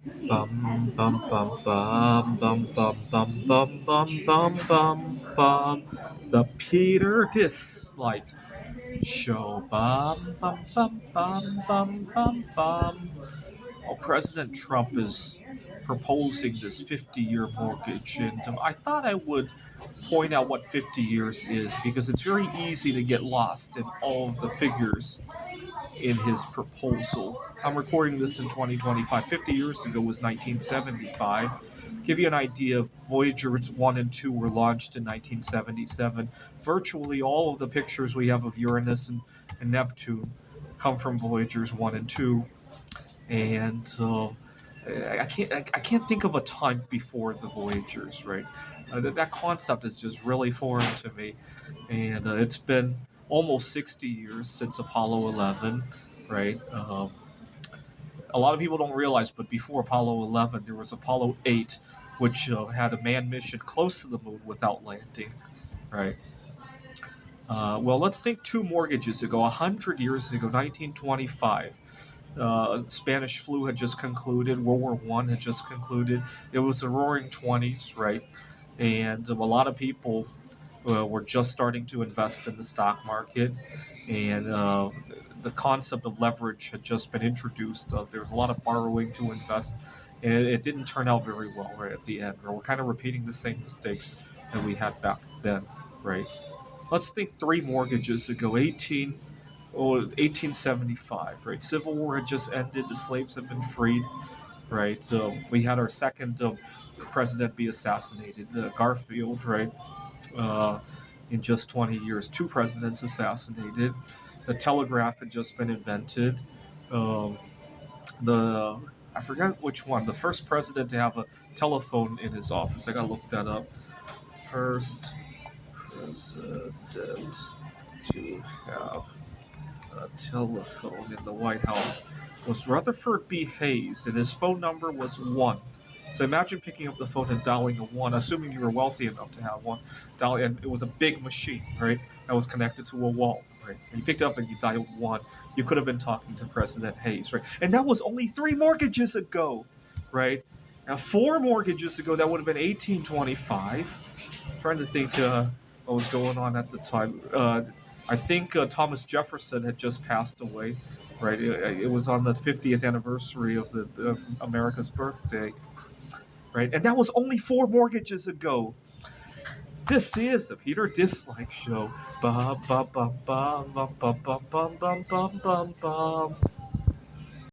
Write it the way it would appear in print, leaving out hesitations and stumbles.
Bum bum bum bum bum bum bum bum bum bum bum bum. The Peter Dislike Show. Bum bum bum bum bum bum bum. Well, President Trump is proposing this 50-year mortgage, and I thought I would point out what 50 years is because it's very easy to get lost in all of the figures in his proposal. I'm recording this in 2025. 50 years ago was 1975. Give you an idea, Voyagers 1 and 2 were launched in 1977. Virtually all of the pictures we have of Uranus and Neptune come from Voyagers 1 and 2. And I can't think of a time before the Voyagers, right? That concept is just really foreign to me, and it's been almost 60 years since Apollo 11, right? A lot of people don't realize, but before Apollo 11, there was Apollo 8, which had a manned mission close to the moon without landing, right? Well, let's think two mortgages ago, 100 years ago, 1925. Spanish flu had just concluded. World War One had just concluded. It was the Roaring Twenties, right? And a lot of people were just starting to invest in the stock market, and the concept of leverage had just been introduced. There was a lot of borrowing to invest, and it didn't turn out very well right at the end. We're kind of repeating the same mistakes that we had back then, right? Let's think three mortgages ago, 1875, right? Civil War had just ended. The slaves had been freed, right? We had our second president be assassinated, Garfield, right? Uh, in just 20 years, two presidents assassinated. The telegraph had just been invented. Um, the I forgot which one. The first president to have a telephone in his office. I gotta look that up. First president to have a telephone in the White House was Rutherford B. Hayes, and his phone number was 1. So imagine picking up the phone and dialing a 1, assuming you were wealthy enough to have one. And it was a big machine, right, that was connected to a wall, right? And you picked up and you dialed 1. You could have been talking to President Hayes, right? And that was only 3 mortgages ago, right? Now, 4 mortgages ago, that would have been 1825. I'm trying to think what was going on at the time. I think Thomas Jefferson had just passed away, right? It was on the 50th anniversary of America's birthday, right? And that was only 4 mortgages ago. This is the Peter Dislike Show. Ba ba ba ba ba ba ba ba ba ba ba ba.